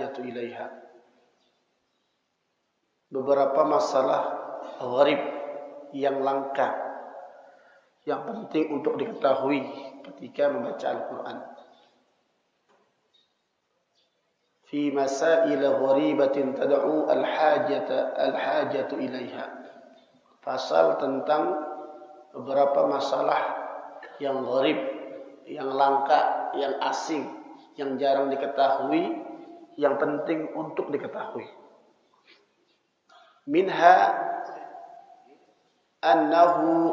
al-hajatu ilaiha. Beberapa masalah gharib yang langka, yang penting untuk diketahui ketika membaca Al-Quran. Fi masail gharibatin tad'u al-hajatu ilaiha. Pasal tentang beberapa masalah yang gharib, yang langka, yang asing, yang jarang diketahui, yang penting untuk diketahui. Minha annahu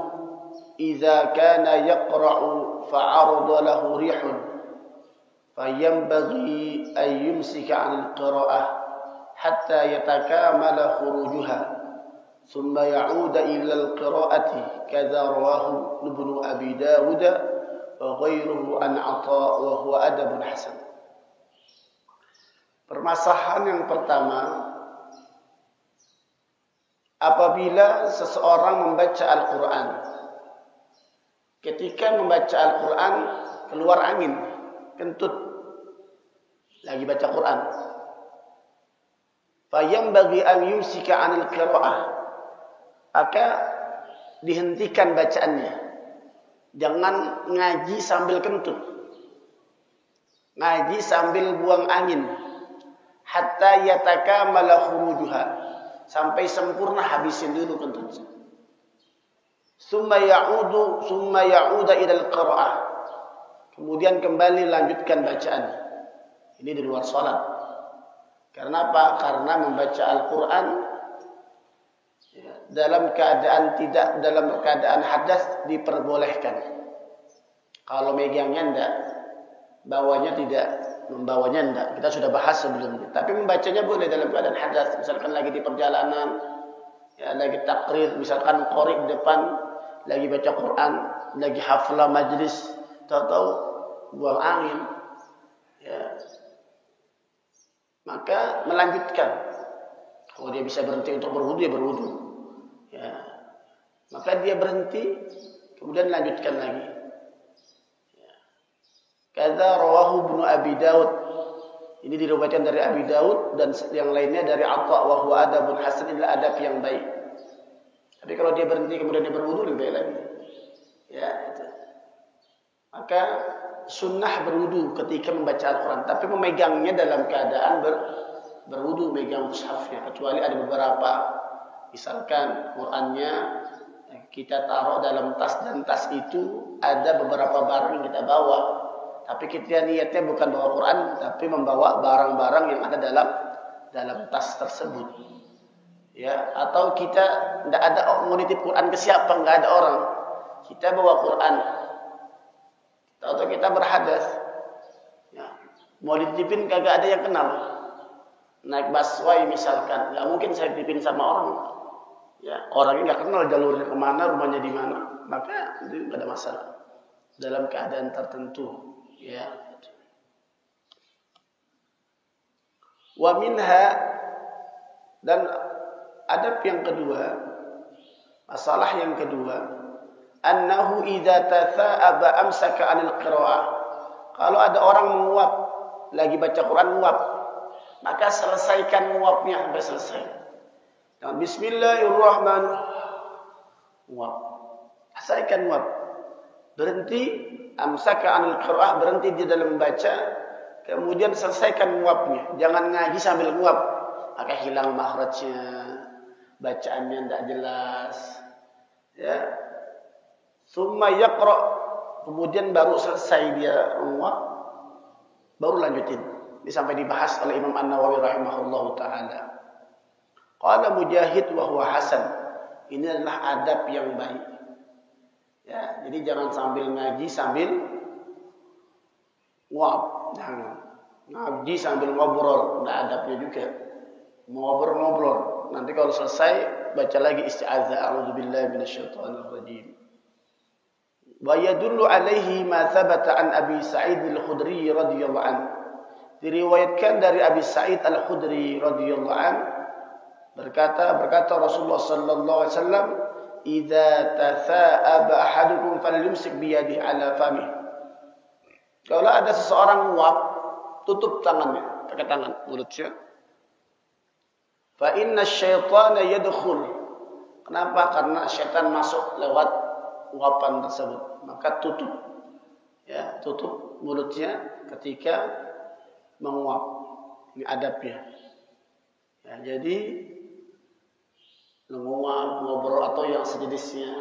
idza kana yaqra'u fa'arada lahu rihun fayanbaghi an yumsika 'anil qira'ah hatta yatakamala khurujuha thumma ya'uda ila al-qira'ati kadza rawahu Ibnu Abi Dawud wa ghairuhu an 'Atha wa huwa adabun hasan. Permasalahan yang pertama, apabila seseorang membaca Al-Quran, ketika membaca Al-Quran keluar angin, kentut, lagi baca Quran, fayanbaghi an yumsika 'anil qira'ah, maka dihentikan bacaannya. Jangan ngaji sambil kentut, ngaji sambil buang angin, hatta yatakamala khurujuha, sampai sempurna habisin dulu kentutnya. Summa ya'uda ila al-qira'ah, kemudian kembali lanjutkan bacaan. Ini di luar salat. Karena apa? Karena membaca Al-Quran dalam keadaan hadas diperbolehkan. Kalau megangnya enggak, bawanya tidak, membawanya enggak. Kita sudah bahas sebelumnya. Tapi membacanya boleh dalam keadaan hadas. Misalkan lagi di perjalanan, ya, lagi takrir, misalkan qori di depan, lagi baca Quran, lagi haflah majlis, tahu-tahu buang angin, ya, maka melanjutkan. Kalau dia bisa berhenti untuk berwudu, ya berwudu, ya, maka dia berhenti, kemudian lanjutkan lagi. Kadza rawahu Ibnu Abi Dawud. Ini diriwayatkan dari Abi Dawud dan yang lainnya dari Atha wa huwa adabun hasan, adalah adab yang baik. Tapi kalau dia berhenti kemudian dia berwudu, lebih baik lagi. Ya, itu. Maka sunnah berwudu ketika membaca Al-Quran, tapi memegangnya dalam keadaan berwudu, megang mushafnya, kecuali ada beberapa, misalkan Qurannya kita taruh dalam tas dan tas itu ada beberapa barang yang kita bawa. Tapi kita niatnya bukan bawa Quran, tapi membawa barang-barang yang ada dalam tas tersebut. Ya, atau kita tidak ada mau nitip Quran ke siapa, nggak ada orang. Kita bawa Quran, atau kita berhadas, ya, mau dititipin kagak ada yang kenal. Naik busway misalkan, nggak mungkin saya titipin sama orang. Ya, orangnya nggak kenal jalurnya kemana, rumahnya di mana, maka itu nggak ada masalah. Dalam keadaan tertentu. Ya. Wa minha, dan adab yang kedua, masalah yang kedua, annahu idza tatha'aba amsaka 'anil qira'ah. Kalau ada orang menguap, lagi baca Quran menguap, maka selesaikan menguapnya sampai selesai. Dan bismillahirrahmanirrahim, menguap. Selesaikan menguap. Berhenti, amsaka 'anil qira'ah, berhenti di dalam membaca, kemudian selesaikan nguapnya. Jangan ngaji sambil nguap, maka hilang makhrajnya, bacaannya tidak jelas. Ya. Summa yaqra', kemudian baru selesai dia nguap, baru lanjutin. Ini sampai dibahas oleh Imam An-Nawawi rahimahullahu taala. Qala Mujahid wa huwa hasan. Ini adalah adab yang baik. Ya, jadi jangan sambil ngaji sambil nguap, jangan. Ngaji sambil ngobrol, enggak adabnya juga. Ngobrol-ngobrol. Nanti kalau selesai baca lagi isti'adzah, a'udzubillahi minasyaitonir rajim. Wa yadullu alaihi ma thabata an Abi Sa'id Al-Khudri radhiyallahu anhu. Diriwayatkan dari Abi Sa'id Al-Khudri radhiyallahu anhu berkata Rasulullah sallallahu alaihi wasallam, idza tatha'aba ahadukum falyumsik biyadihi ala famih. Kalau ada seseorang nguap, tutup tangannya. pakai tangan mulutnya. Fa inna syaitana yadkhul. Kenapa? Karena syaitan masuk lewat uapan tersebut. Maka tutup mulutnya ketika menguap. Ini adabnya. Ya, jadi menguap, ngobrol atau yang sejenisnya.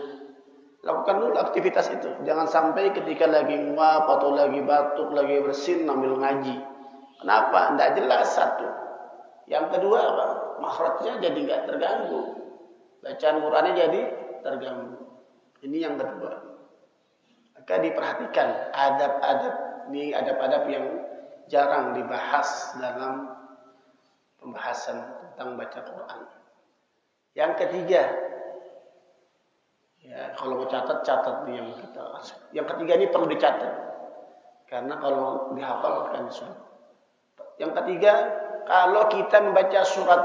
Lakukan dulu aktivitas itu. Jangan sampai ketika lagi nguap atau lagi batuk, lagi bersin, ambil ngaji. Kenapa? Tidak jelas satu. Yang kedua apa? Makhrajnya jadi nggak terganggu. Bacaan Qur'annya jadi terganggu. Ini yang kedua. Maka diperhatikan adab-adab. Ini adab-adab yang jarang dibahas dalam pembahasan tentang baca Quran. Yang ketiga, ya kalau mau catat nih yang kita. Yang ketiga ini perlu dicatat. Karena kalau dihafal akan sulit. Yang ketiga, kalau kita membaca surat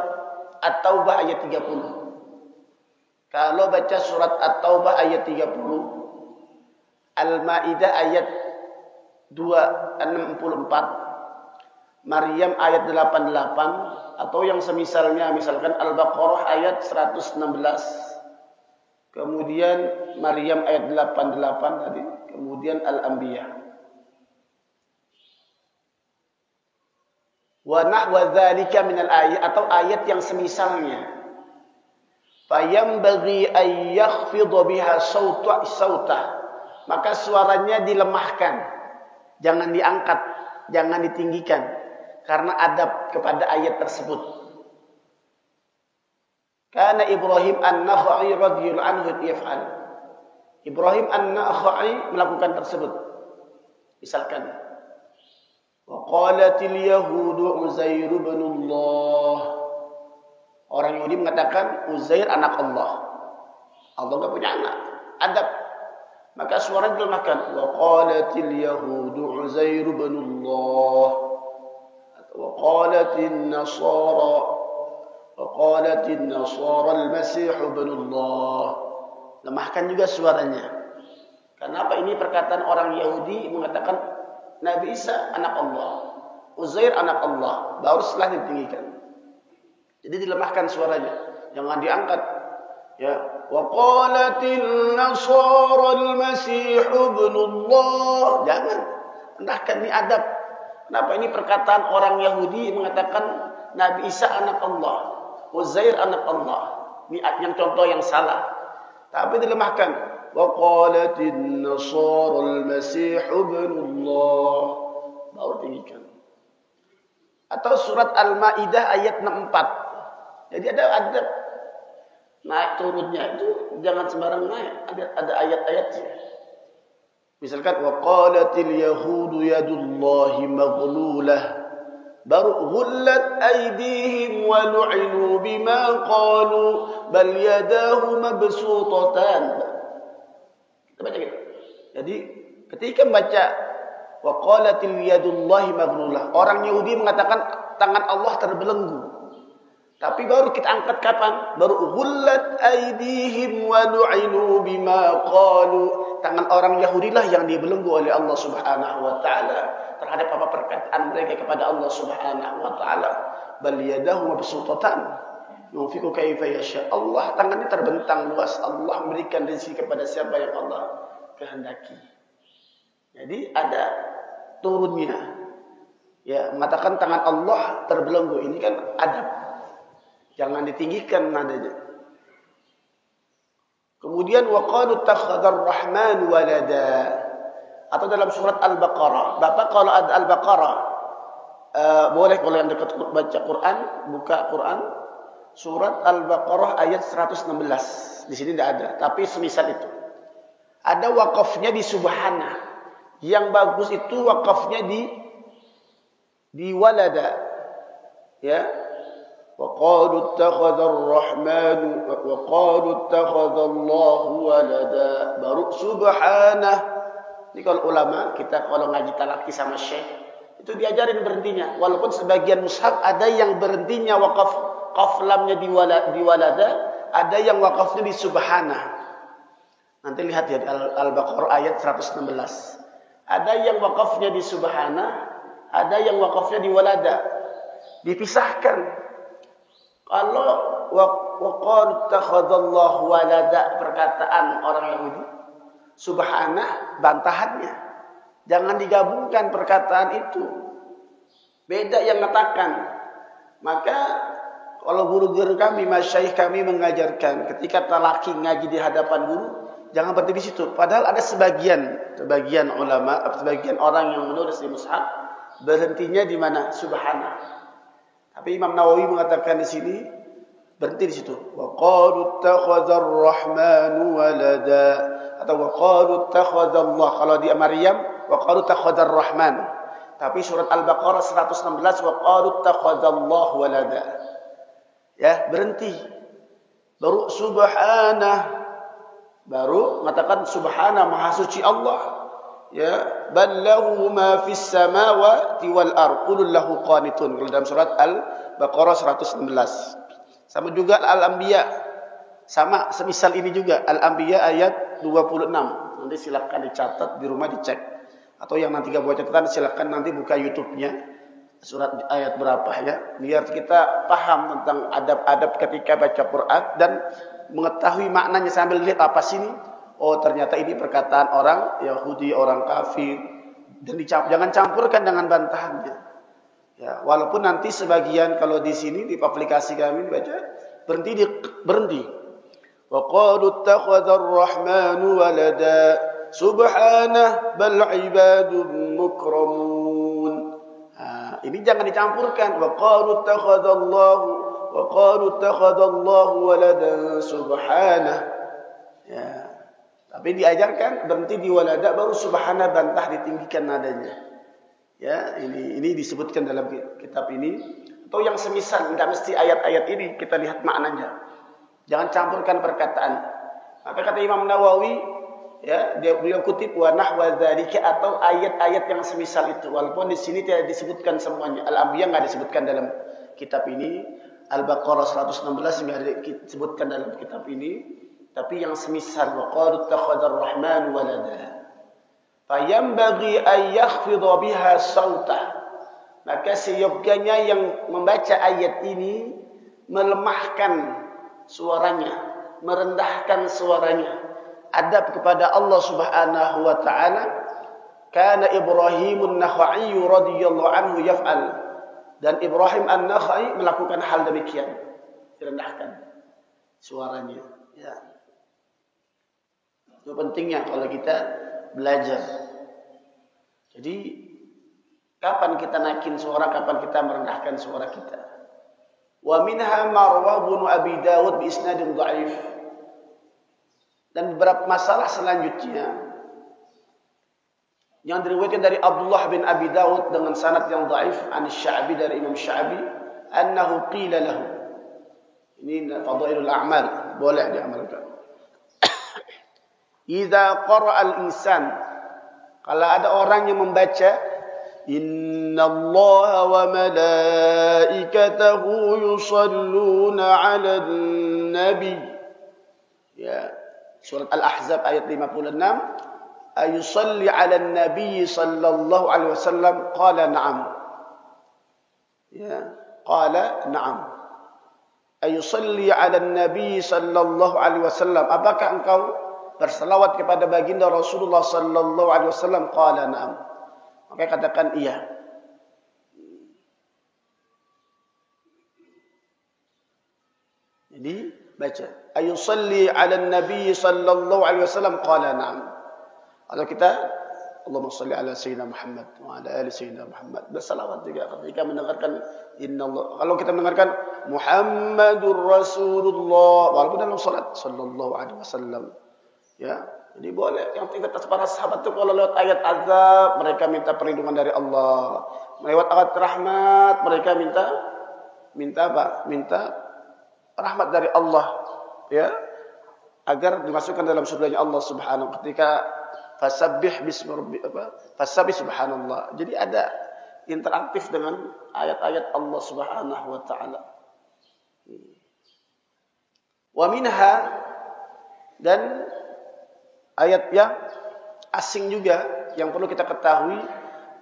At-Taubah ayat 30. Kalau baca surat At-Taubah ayat 30, Al-Maidah ayat 264, Maryam ayat 88, atau yang semisalnya, misalkan Al-Baqarah ayat 116, kemudian Maryam ayat 88 tadi, kemudian Al-Anbiya. Wa nahwa dzalika minal ayat, atau ayat yang semisalnya. Fayambaghi ay yakhfidha biha sauta. Maka suaranya dilemahkan. Jangan diangkat, jangan ditinggikan karena adab kepada ayat tersebut. Karena Ibrahim An-Nakhai radhiyallahu anhu yaf'al. Ibrahim An-Nakhai melakukan tersebut. Misalkan wa qalatil yahudu Uzair ibn Allah. Orang Yahudi mengatakan Uzair anak Allah. Allah enggak punya anak. Adab. Maka suara dilemahkan. Wa qalatil yahudu Uzair ibn Allah. Wa qalatin nasara al-masih ibn Allah. Lemahkan juga suaranya. Kenapa? Ini perkataan orang Yahudi mengatakan Nabi Isa anak Allah, Uzair anak Allah, baru setelah ditinggikan. Jadi dilemahkan suaranya, jangan diangkat. Ya, wa qalatil nasara al-masih ibn Allah. Jangan. Rendahkan, ini adab. Kenapa? Ini perkataan orang Yahudi mengatakan Nabi Isa anak Allah, Uzair anak Allah. Ini yang contoh yang salah. Tapi dilemahkan. Wa qalatin nasara al-masih ibn Allah. Baru tinggikan. Atau surat Al-Maidah ayat 64. Jadi ada naik turunnya itu jangan sembarang naik. Ada ayat-ayatnya. Misalkan wa qalatil yahudu yadullahi maghlulah. Baru ghullat aydihim wa lu'inu bima qalu bal yadahu mabsutatan. Kita baca gitu. Jadi ketika membaca wa qalatil yadullahi maghlulah, orang Yahudi mengatakan tangan Allah terbelenggu. Tapi baru kita angkat kapan? Baru ghullat aydihim wa lu'inu bima qalu. Tangan orang Yahudi lah yang dibelenggu oleh Allah Subhanahu wa taala terhadap apa perkataan mereka kepada Allah Subhanahu wa taala. Bal yadahu mabsutatan yunfiqu kaifa yasha. Allah tangannya terbentang luas. Allah memberikan rezeki kepada siapa yang Allah kehendaki. Jadi ada turunnya. Ya, mengatakan tangan Allah terbelenggu, ini kan adab. Jangan ditinggikan nadanya. Kemudian waqalu takhadar rahman walada. Atau dalam surat Al-Baqarah. Bapak kalau ada Al-Baqarah, boleh kalau yang dekat baca Quran, buka Quran, surat Al-Baqarah ayat 116. Di sini tidak ada, tapi semisal itu. Ada wakafnya di subhana. Yang bagus itu wakafnya di walada. Ya. وَقَالُوا اتَّخَذَ الرَّحْمَنُ وَقَالُوا اتَّخَذَ اللَّهُ وَلَدًا. Baru subhanah. Ini kalau ulama, kita kalau ngaji talaki sama syekh, itu diajarin berhentinya. Walaupun sebagian mushaf ada yang berhentinya wakaf qaf lamnya di walada, ada yang wakafnya di subhanah. Nanti lihat ya Al-Baqarah ayat 116. Ada yang wakafnya di subhanah, ada yang wakafnya di walada. dipisahkan. Kalau waqalu takhadallahu walada, perkataan orang Yahudi, subhanah bantahannya. Jangan digabungkan perkataan itu. Beda yang mengatakan. Maka kalau guru-guru kami, masyayikh kami mengajarkan ketika talaki ngaji di hadapan guru, jangan berhenti di situ. Padahal ada sebagian ulama, sebagian orang yang menulis di mushaf berhentinya di mana? Subhanah. Tapi Imam Nawawi mengatakan di sini berhenti di situ. Wa qalu ittakhadhar rahmanu walada, atau wa qalu ittakhadallah. Kalau di Maryam wa qalu ittakhadhar rahman. Tapi surat Al-Baqarah 116 wa qalu ittakhadallahu walada. Ya, berhenti. Baru subhanah. Baru mengatakan subhana, maha suci Allah. Ya, ballahu ma fis samawati wal ard, qul lahu qanitun. Kalau dalam surat Al-Baqarah 116. Sama juga Al-Anbiya. Sama semisal ini juga Al-Anbiya ayat 26. Nanti silakan dicatat di rumah, dicek. Atau yang nanti gak buat catatan silakan nanti buka YouTube-nya. Surat ayat berapa ya, biar kita paham tentang adab-adab ketika baca Quran dan mengetahui maknanya sambil lihat apa sini. Oh, ternyata ini perkataan orang Yahudi, orang kafir, dan jangan campurkan dengan bantahannya. Ya, walaupun nanti sebagian kalau di sini di aplikasi kami dibaca berhenti. Wa qalu ittakhadhar rahmanu walada subhanah bal ibadun mukramun. Ini jangan dicampurkan. Wa qalu ittakhadallahu waladan subhanah. Ya. Tapi diajarkan berhenti di walada, baru subhanah bantah, ditinggikan nadanya. Ya, ini disebutkan dalam kitab ini. Atau yang semisal, tidak mesti ayat-ayat ini, kita lihat maknanya. Jangan campurkan perkataan. Maka kata Imam Nawawi, ya, beliau kutip wa nahwa dzalika, atau ayat-ayat yang semisal itu. Walaupun di sini tidak disebutkan semuanya. Al-Anbiya enggak disebutkan dalam kitab ini. Al-Baqarah 116 enggak disebutkan dalam kitab ini. Tapi yang semisal wa qalu ittakhadhar rahman walada. Fayambaghi an yakhfidha biha sautah. Maka seyogyanya yang membaca ayat ini melemahkan suaranya, merendahkan suaranya. Adab kepada Allah Subhanahu wa taala. Kana Ibrahimun Nakhai radhiyallahu anhu yaf'al. Dan Ibrahim An-Nakhai melakukan hal demikian. Direndahkan suaranya. Ya. Itu pentingnya kalau kita belajar. Jadi kapan kita naikin suara, kapan kita merendahkan suara kita. Wa minha marwa bin Abi Dawud bi isnadin dhaif. Dan beberapa masalah selanjutnya yang diriwayatkan dari Abdullah bin Abi Dawud dengan sanad yang dhaif an Sya'bi, dari Imam Sya'bi, annahu qila lahu. Ini fadailul a'mal, boleh diamalkan. Idza qara'a al-insan, kalau ada orang yang membaca innallaha wa malaikatahu yusalluna 'alan nabi, ya, surat Al-Ahzab ayat 56, ayusalli 'alan nabi sallallahu alaihi wasallam, qala na'am. Ya, qala na'am. Ayusalli 'alan nabi sallallahu alaihi wasallam, apakah engkau berselawat kepada baginda Rasulullah sallallahu alaihi wasallam? Qala na'am. Maka katakan iya. Jadi baca ayusalli 'alan nabi sallallahu alaihi wasallam, qala na'am. Kalau kita Allahumma shalli ala sayyidina Muhammad wa ala ali sayyidina Muhammad, berselawat juga ketika mendengarkan innallah. Kalau kita mendengarkan Muhammadur Rasulullah, walaupun dalam salat sallallahu alaihi wasallam, ya, jadi boleh. Yang tingkat para sahabat itu kalau lewat ayat azab mereka minta perlindungan dari Allah, lewat ayat rahmat mereka minta apa? Minta rahmat dari Allah, ya, agar dimasukkan dalam surganya Allah Subhanahu. Ketika fasabbih bismi rabbi fasabbih subhanallah. Jadi ada interaktif dengan ayat-ayat Allah Subhanahu wa taala. Wa minha, dan ayat yang asing juga yang perlu kita ketahui,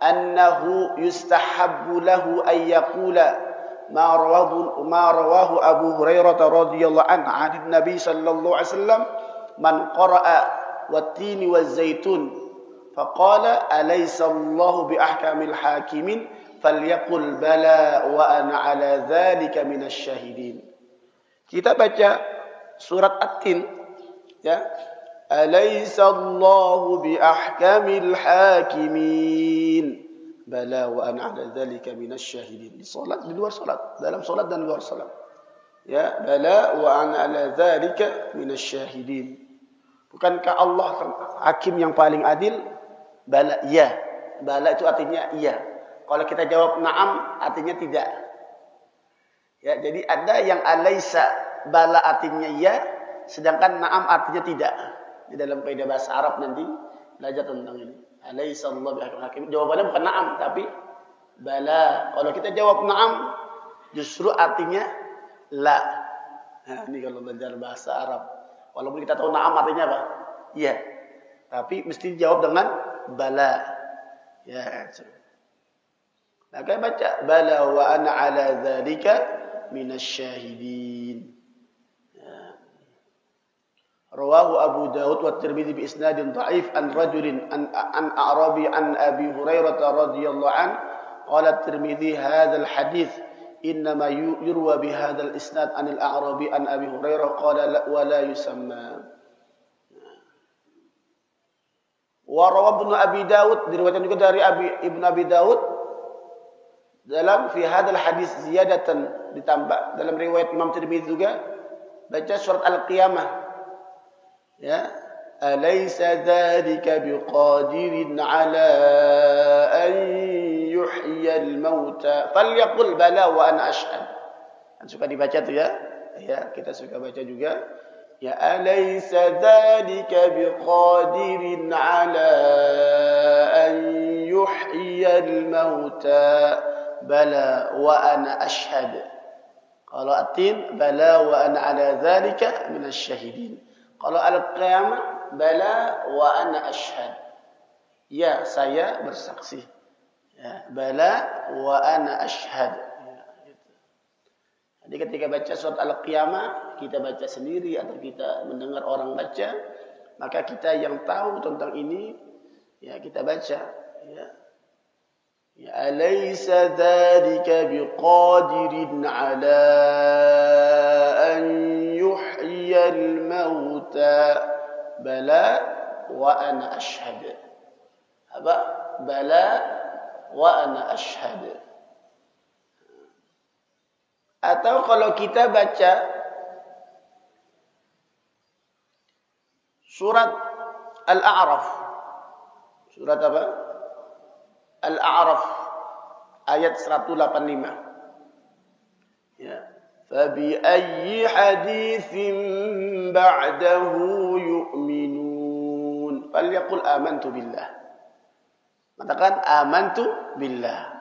annahu yustahabbu lahu ay yaqula ma rawahu Abu Hurairah radhiyallahu anhu 'an Nabi sallallahu alaihi wasallam man qara'a wat-tini waz-zaitun faqala alaysa Allahu bi ahkamil hakimin falyaqul bala wa ana 'ala dzalika minasy syahidin. Kita baca surat At-Tin ya. Alaysa Allahu bi ahkamil hakimin. Bala wa ana 'ala dzalika minasy syahidin. Di salat, di luar salat, dalam salat dan luar salat. Ya, bala wa ana 'ala dzalika minasy syahidin. Bukankah Allah hakim yang paling adil? Bala, iya. Bala itu artinya iya. Kalau kita jawab na'am artinya tidak. Ya, jadi ada yang alaysa, bala artinya iya, sedangkan na'am artinya tidak. Di dalam kaidah bahasa Arab nanti belajar tentang ini. Alaysa Allah bihakimil hakim. Jawabannya bukan na'am tapi bala. Kalau kita jawab na'am justru artinya la. Nah, ini kalau belajar bahasa Arab. Walaupun kita tahu na'am artinya apa? Iya. Tapi mesti dijawab dengan bala. Ya. Maka baca bala wa ana 'ala dzalika minasy syahidin. Rawahu Abu Dawud wa Tirmidzi bi isnadin dha'if an rajulin an A'rabi an Abi Hurairah radhiyallahu an qala Tirmidzi hadzal hadits innama yurwa bi hadzal isnad an al-A'rabi an Abi Hurairah qala wa la yusamma. Wa rawa Ibnu Abi Dawud diriwayatkan juga dari Ibnu Abi Dawud dalam fi hadzal hadits ziyadatan ditambah dalam riwayat Imam Tirmidzi juga baca surat Al-Qiyamah. Ya, alaysa dzalika biqadirin ala an yuhyiyal mauta falyaqul bala wa ana ashhad. Kan suka dibaca tuh ya. Ya, kita suka baca juga. Ya alaysa dzalika biqadirin ala an yuhyiyal mauta bala wa ana ashhad. Kalau At-Tin bala wa ana ala dzalika minasy syahidin. Kalau Al-Qiyamah bala wa ana ashhad. Ya, saya bersaksi. Ya, bala wa ana ashhad. Ya, gitu. Jadi ketika baca surat Al-Qiyamah, kita baca sendiri atau kita mendengar orang baca, maka kita yang tahu tentang ini, ya kita baca. Ya. Ya alaysa dzalika biqadirin ala an yuhyiyal mauta bala wa ana ashhad. Apa? Bala wa ana ashhad. Atau kalau kita baca surat Al-A'raf. Surat apa? Al-A'raf ayat 185. Ya. Fabi ayyi haditsin ba'dahu yu'minun. Falyaqul amantu billah. Katakan amantu billah.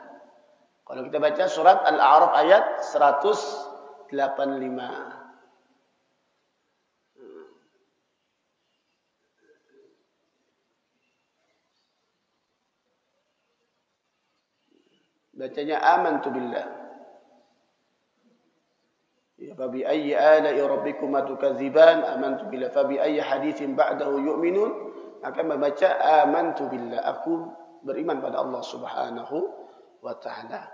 Kalau kita baca surat Al-A'raf ayat 185. Bacanya amantu billah. Ya fabi ayyi ala'i rabbikuma tukadziban amantu billah fabi ayyi haditsin ba'dahu yu'minun akan membaca amantu billah aku beriman pada Allah Subhanahu wa taala.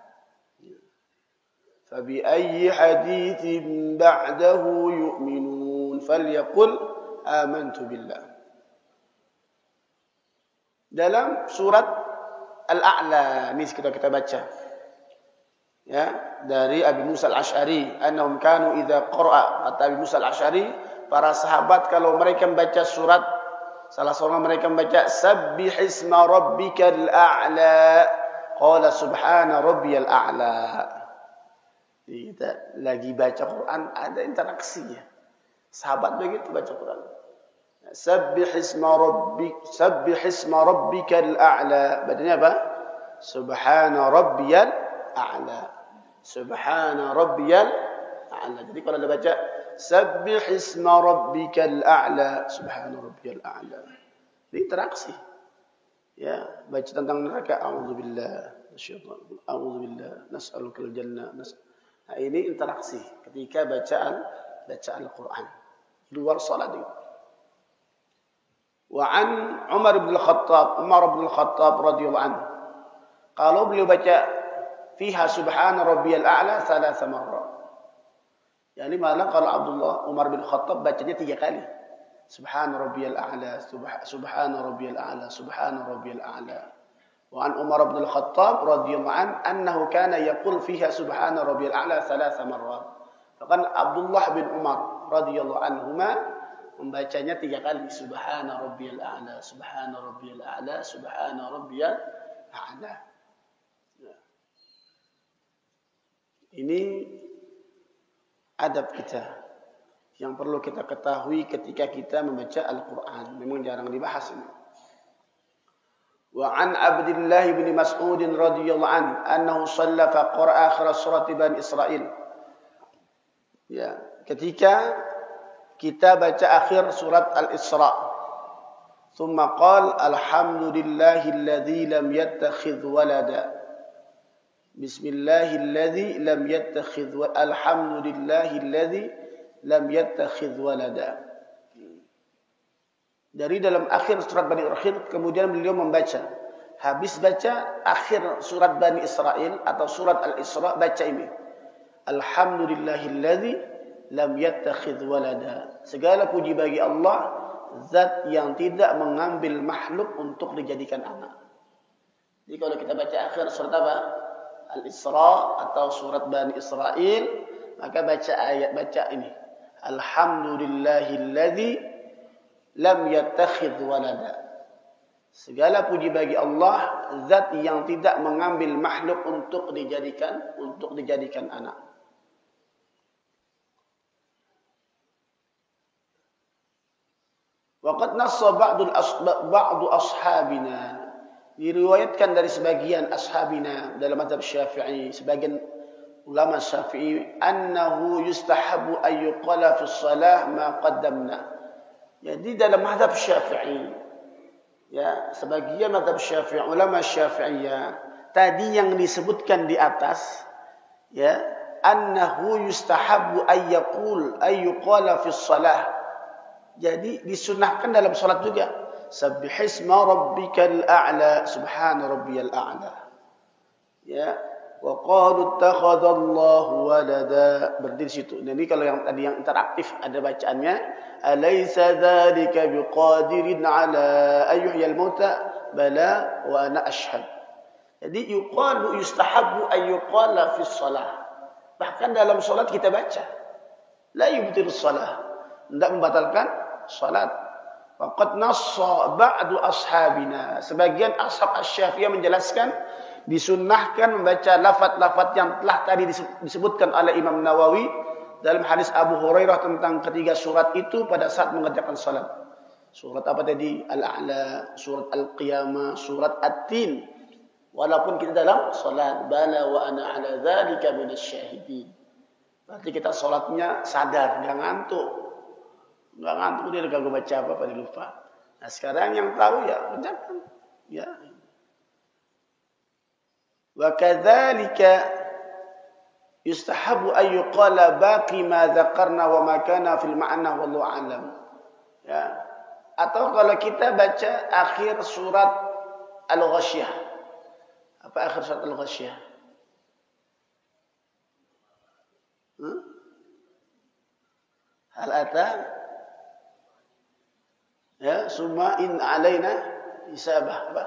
Fabi ayyi haditsin ba'dahu yu'minun falyaqul amantu billah. Dalam surat Al-A'la ini kita baca. Ya, dari Abi Musa Al-Asy'ari, annahum kanu idza qara'a, kata Abi Musa Al-Asy'ari, para sahabat kalau mereka membaca surat, salah seorang mereka membaca sabbihisma rabbikal a'la, qala subhana rabbiyal a'la. Kita lagi baca Quran ada interaksinya. Sahabat begitu baca Quran. Sabbihisma rabbikal a'la. Bacanya apa? Subhana rabbiyal a'la. Subhana rabbiyal a'la. Jadi kalau dia baca sabbihisma rabbikal a'la, subhana rabbiyal a'la. Ini interaksi. Ya, baca tentang neraka, a'udzubillah, a'udzubillah, nas'alukal jannah. Nah, ini interaksi ketika bacaan Al-Quran luar salat itu. Wa an Umar bin Al-Khattab radhiyallahu anhu. Kalau beliau baca fiha subhana rabbiyal a'la 3 marrat. Yani malah kalau Umar bin Khattab bacanya 3 kali. Subhana rabbiyal a'la, subhana rabbiyal a'la, subhana rabbiyal a'la. Wa an Umar bin Khattab radhiyallahu anhu kana yaqul fiha subhana rabbiyal a'la 3 marrat. Bahkan Abdullah bin Umar radhiyallahu anhuma membacanya 3 kali. Subhana rabbiyal a'la, subhana rabbiyal a'la, subhana rabbiyal a'la. Ini adab kita yang perlu kita ketahui ketika kita membaca Al-Quran. Memang jarang dibahas ini. Wa an Abdullah bin Mas'ud radhiyallahu anhu shalla fa qara'a akhir surat Bani Israil. Ya, ketika kita baca akhir surat Al-Isra. Thumma qala alhamdulillahilladzi lam yattakhidh walada. Bismillahilladzi lam yattakhidh wa alhamdulillahilladzi lam yattakhidh walada. Dari dalam akhir surat Bani Israil kemudian beliau membaca. Habis baca akhir surat Bani Israil atau surat Al-Isra baca ini. Alhamdulillahilladzi lam yattakhidh walada. Segala puji bagi Allah, zat yang tidak mengambil makhluk untuk dijadikan anak. Jadi kalau kita baca akhir surat apa? Al-Isra atau surat Bani Israil, maka baca ini. Alhamdulillahilladzi lam yattakhidh walada. Segala puji bagi Allah, zat yang tidak mengambil makhluk untuk dijadikan anak. Waqad nassa ba'du ashabina. Diriwayatkan dari sebagian ashabina dalam mazhab Syafi'i, sebagian ulama Syafi'i, annahu yustahabu an yuqala fi shalah ma qaddamna. Jadi dalam mazhab Syafi'i, ya, sebagian mazhab Syafi'i, ulama Syafi'iyah, tadi yang disebutkan di atas, ya, annahu yustahabu an yuqala fi shalah. Jadi disunahkan dalam salat juga. Sabbihisma rabbikal a'la, subhana rabbiyal a'la. Ya, wa qalu ittakhadallahu walada. Berdiri situ. Jadi kalau yang tadi yang interaktif ada bacaannya, alaysa dzalika biqadirin ala ayyuhyal mauta bala wa ana ashhad. Jadi yustahabbu an yuqala fi shalah. Bahkan dalam salat kita baca. La yubtilu shalah. Tidak membatalkan salat. Faqad nassa ba'du ashabina. Sebagian ashab Asy-Syafi'iyah menjelaskan disunnahkan membaca lafaz-lafaz yang telah tadi disebutkan oleh Imam Nawawi dalam hadis Abu Hurairah tentang ketiga surat itu pada saat mengerjakan salat. Surat apa tadi? Al-A'la, surat Al-Qiyamah, surat At-Tin. Walaupun kita dalam salat, bala wa ana 'ala dzalika minasyahidin. Berarti kita salatnya sadar, enggak ngantuk. Enggak ngantuk dia gak baca apa-apa dia lupa. Nah, sekarang yang tahu ya kerjakan. Ya. Wa kadzalika yustahabu an yuqala baqi ma dzakarna wa ma kana fil ma'na wallahu a'lam. Ya. Atau kalau kita baca akhir surat Al-Ghasyiyah. Apa akhir surat Al-Ghasyiyah? Hal ata ya summa in alaina hisabah apa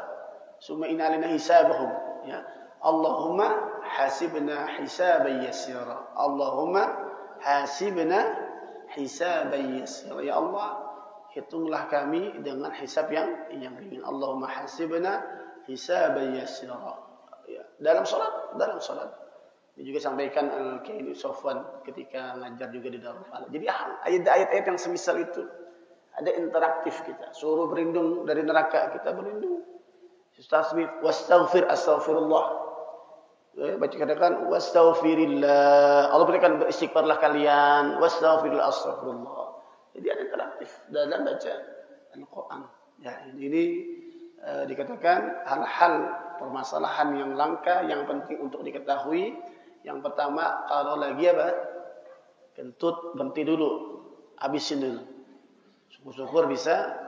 summa in alaina hisabahum ya Allahumma hasibna hisaban yasira. Allahumma hasibna hisaban yasira. Ya Allah, hitunglah kami dengan hisab yang ringan. Allahumma hasibna hisaban yasira. Ya, dalam salat. Dia juga sampaikan Al-Kaini Sofwan ketika ngajar juga di Darul Falah. Jadi ayat-ayat yang semisal itu ada interaktif kita. Suruh berlindung dari neraka, kita berlindung. Tasbih, wastaghfir, astaghfirullah. Baca katakan wastaghfirillah. Allah berikan beristighfarlah kalian. Wastaghfirillah, astaghfirullah. Jadi ada interaktif dalam baca Al-Quran. Ya, ini dikatakan hal-hal permasalahan yang langka yang penting untuk diketahui Yang pertama, kalau lagi apa? Kentut, berhenti dulu. Habisin dulu. Syukur-syukur bisa.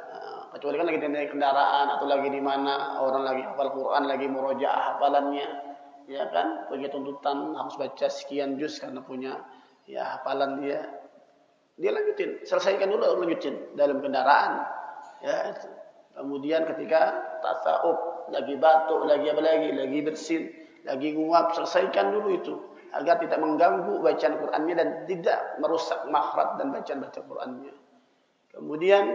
Kecuali kan lagi di kendaraan atau lagi di mana orang lagi hafal Quran, lagi murojaah hafalannya. Ya kan? Punya tuntutan harus baca sekian juz karena punya ya hafalan dia. Dia lanjutin. Selesaikan dulu, lanjutin. Dalam kendaraan. Ya, kemudian ketika tasawuf, lagi batuk, lagi apa lagi bersin, lagi nguap, selesaikan dulu itu agar tidak mengganggu bacaan Qur'annya dan tidak merusak makhraj dan bacaan Qur'annya. Kemudian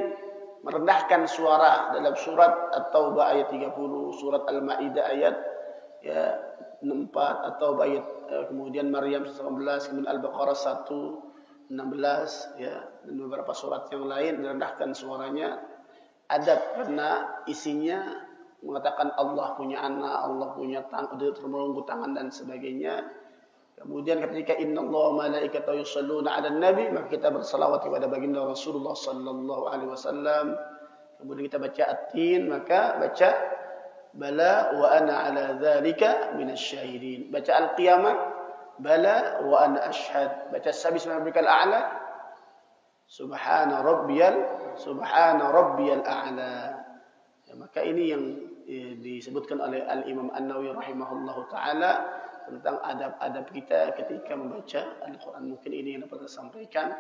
merendahkan suara dalam surat At-Taubah ayat 30, surat Al-Maidah ayat ya 4 atau ayat kemudian Maryam 19, kemudian Al-Baqarah 1 16 ya dan beberapa surat yang lain direndahkan suaranya adab karena isinya mengatakan Allah punya anak, Allah punya tangan, termelungkup tangan dan sebagainya. Kemudian ketika innallaha wa malaikatahu yusholluna 'alan nabi, maka kita berselawat kepada baginda Rasulullah sallallahu alaihi wasallam. Kemudian kita baca at-tin, maka baca bala wa ana 'ala dzalika minasyahidin. Baca al-qiyamah, bala wa ana ashhad. Baca sabbihisma rabbikal a'la, subhana rabbiyal a'la. Ya, maka ini yang disebutkan oleh Al-Imam An-Nawawi rahimahullahu taala tentang adab-adab kita ketika membaca Al-Quran. Mungkin ini yang dapat saya sampaikan.